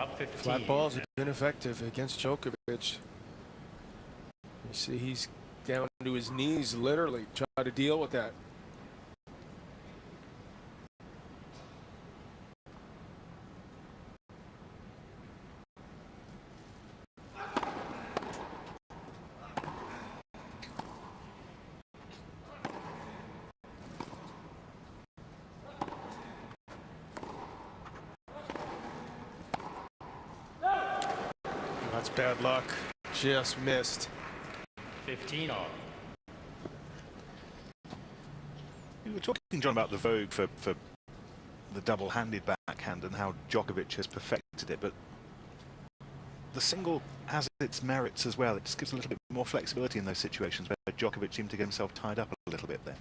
Love 15. Flat balls have been effective against Djokovic. You see he's down to his knees, literally, try to deal with that. That's bad luck. Just missed. 15 all. We were talking, John, about the vogue for the double-handed backhand and how Djokovic has perfected it, but the single has its merits as well. It just gives a little bit more flexibility in those situations where Djokovic seemed to get himself tied up a little bit there.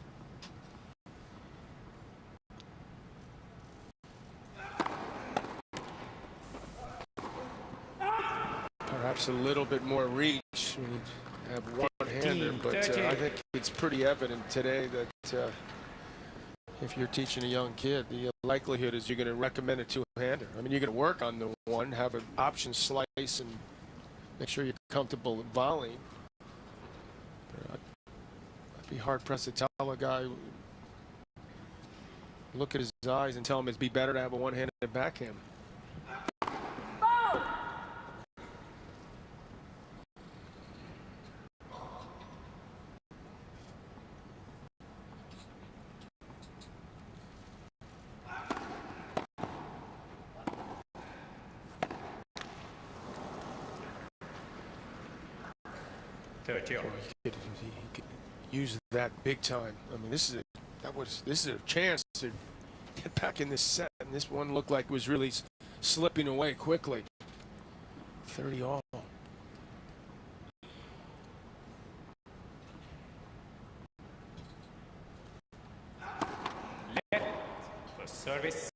Perhaps a little bit more reach when you have one-hander, but I think it's pretty evident today that if you're teaching a young kid, the likelihood is you're going to recommend a two-hander. I mean, you're going to work on the one, have an option slice, and make sure you're comfortable with volleying. I'd be hard-pressed to tell a guy, look at his eyes and tell him it'd be better to have a one-handed backhand. He could use that big time. I mean, this is a chance to get back in this set, and this one looked like it was really slipping away quickly. 30 all. Let for service.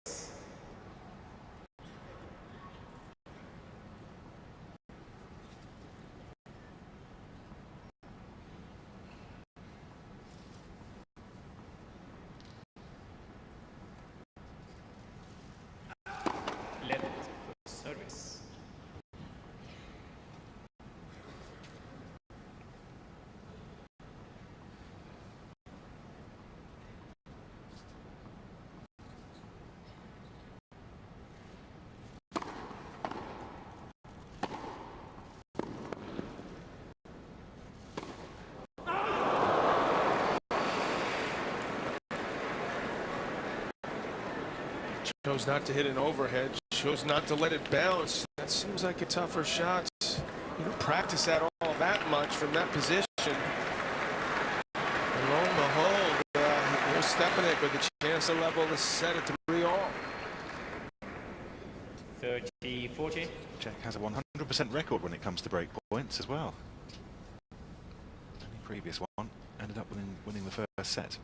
Chose not to hit an overhead, chose not to let it bounce. That seems like a tougher shot. You don't practice that all that much from that position. And lo and behold, here's Stepanek with a chance to level the set at 3-all. 30-40. Czech has a 100% record when it comes to break points as well. Any previous one ended up winning the first set.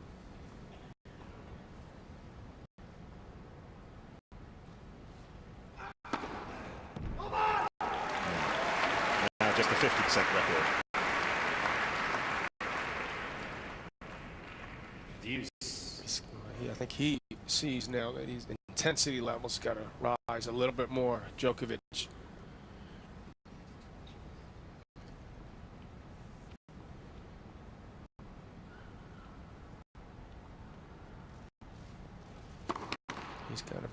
Just a 50% record. I think he sees now that his intensity level's got to rise a little bit more. Djokovic. He's got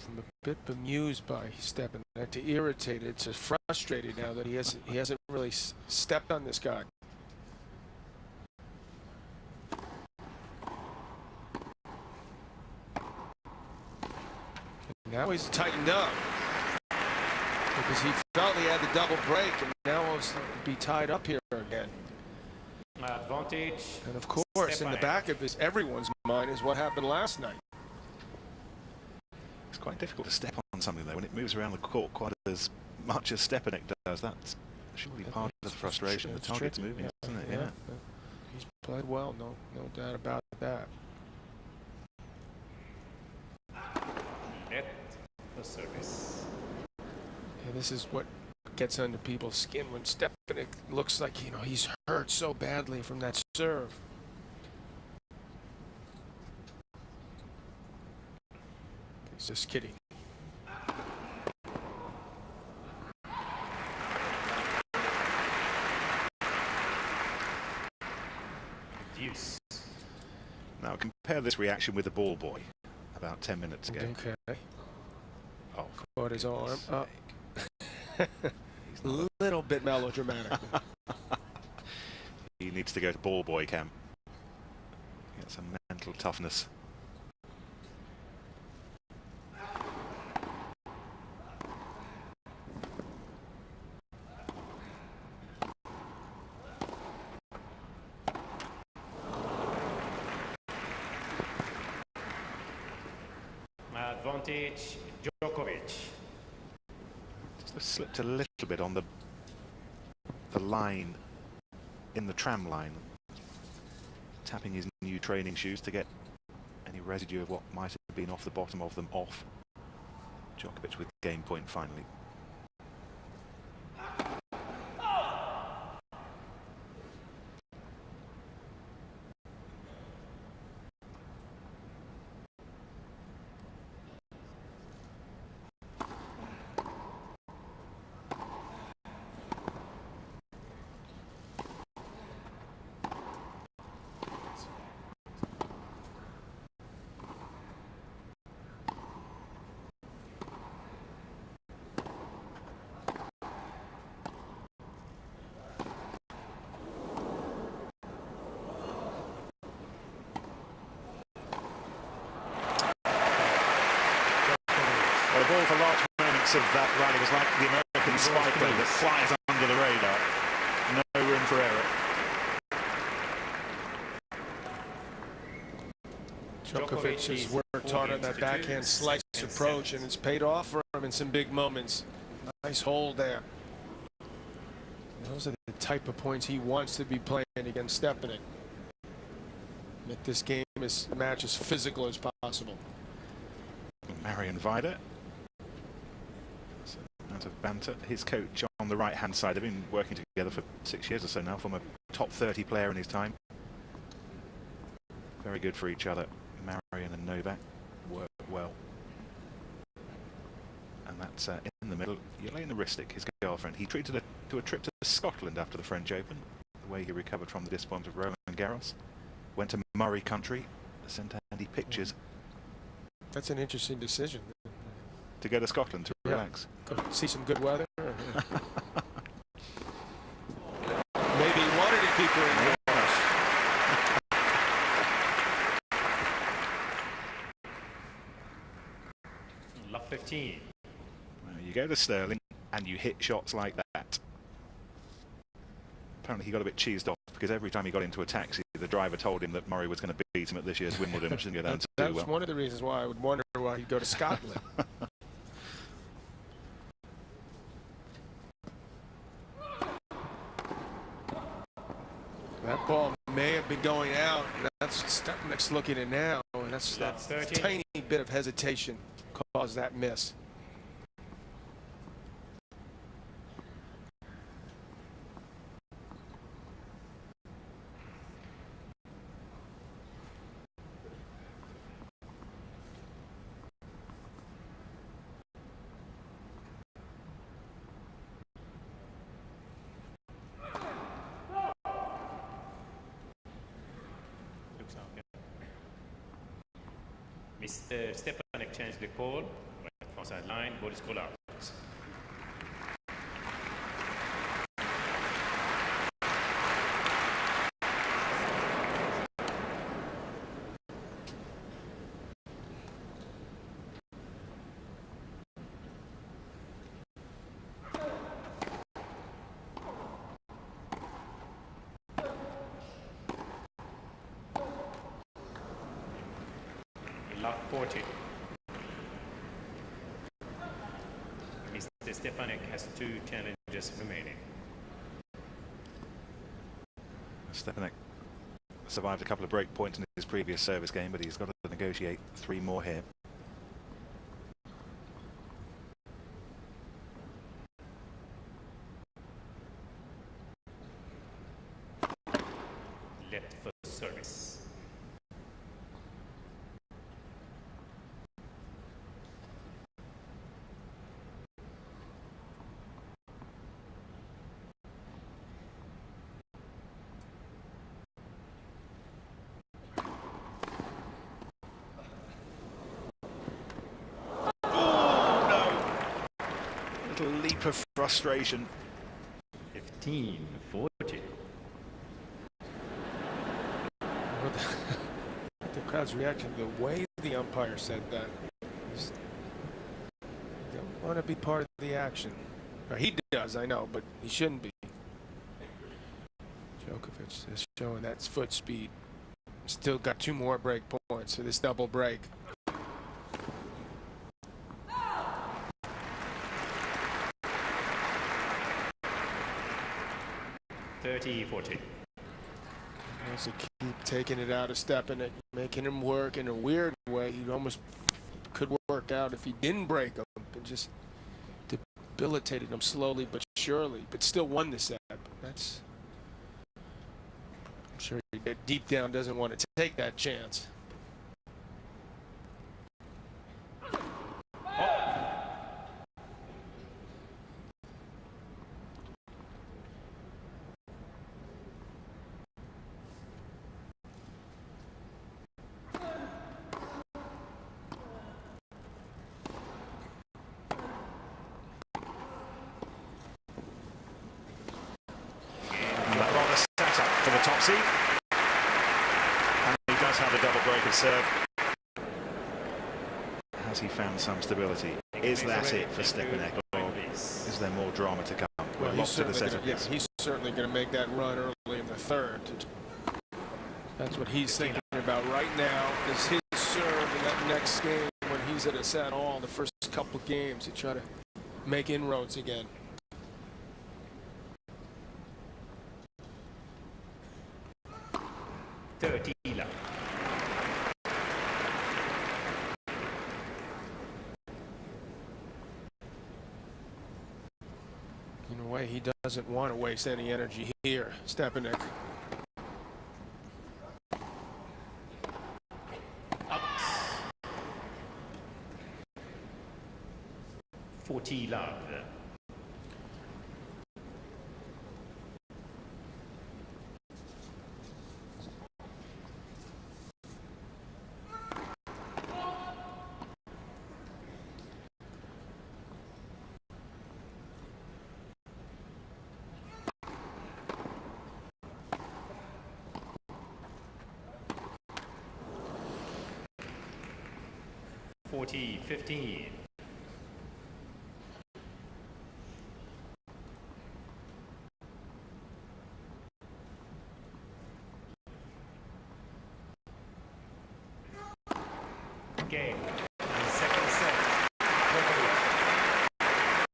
I'm a bit bemused by Stepanek, to irritated, to frustrated now that he hasn't really stepped on this guy. And now he's tightened up because he felt he had the double break, and now he'll be tied up here again. Advantage. And of course, Stepanek. in the back of everyone's mind is what happened last night. It's quite difficult to step on something though when it moves around the court quite as much as Stepanek does. That's surely part of the frustration. The target's moving, isn't it? Yeah. He's played well, no doubt about that. Net for service. Yeah, this is what gets under people's skin when Stepanek looks like he's hurt so badly from that serve. He's just kidding. Deuce. Now compare this reaction with the ball boy about 10 minutes ago. Okay. Oh, Caught his arm up. he's not A little bit melodramatic. He needs to go to ball boy camp. Get some mental toughness. Advantage, Djokovic. Just slipped a little bit on the line, in the tram line, tapping his new training shoes to get any residue of what might have been off the bottom of them off. Djokovic with game point finally. The ball for large moments of that rally was like the American spike ball that flies under the radar. No room for error. Djokovic has worked hard on that backhand slice approach, and it's paid off for him in some big moments. Nice hold there. Those are the type of points he wants to be playing against Stepanek. Make this match as physical as possible. Marian Vida. Out of banter. His coach on the right-hand side. They've been working together for 6 years or so now, from a top 30 player in his time. Very good for each other. Marian and Novak work well. And that's in the middle. Jelena Ristic, his girlfriend. He treated her to a trip to Scotland after the French Open. The way he recovered from the disappointment of Roland Garros. Went to Murray Country. Sent Andy pictures. That's an interesting decision. To go to Scotland to relax. Go see some good weather. Maybe he wanted to keep her in. Love 15. Well, you go to Stirling and you hit shots like that. Apparently he got a bit cheesed off because every time he got into a taxi, the driver told him that Murray was going to beat him at this year's Wimbledon, which didn't go down too well. That was one of the reasons why I would wonder why he'd go to Scotland. That ball may have been going out. That's Stepanek's looking at now, and that's that tiny bit of hesitation caused that miss. Mr. Stepanek changed the call. Right far side line, ball is called out. Love 40. Mr. Stepanek has 2 challenges remaining. Stepanek survived a couple of break points in his previous service game, but he's got to negotiate 3 more here. Left for service. heap of frustration. 15-40. Well, the crowd's reaction, the way the umpire said that, is they don't want to be part of the action. Or he does, I know, but he shouldn't be. Djokovic is showing that foot speed. Still got 2 more break points for this double break. (30-40). Also keep taking it out of Stepanek, making him work in a weird way. He almost could work out if he didn't break him, and just debilitated him slowly but surely, but still won the set. That's, I'm sure he deep down doesn't want to take that chance. For the top seed, and he does have a double break of serve. Has he found some stability? Is that it for Stepanek, or is there more drama to come? Well, We're locked to the set of yeah, he's certainly going to make that run early in the third. That's what he's thinking about right now, is his serve in that next game when he's at a set all the first couple games to try to make inroads again. In a way, he doesn't want to waste any energy here, Stepanek. Out. 40 love. (40-15). Game.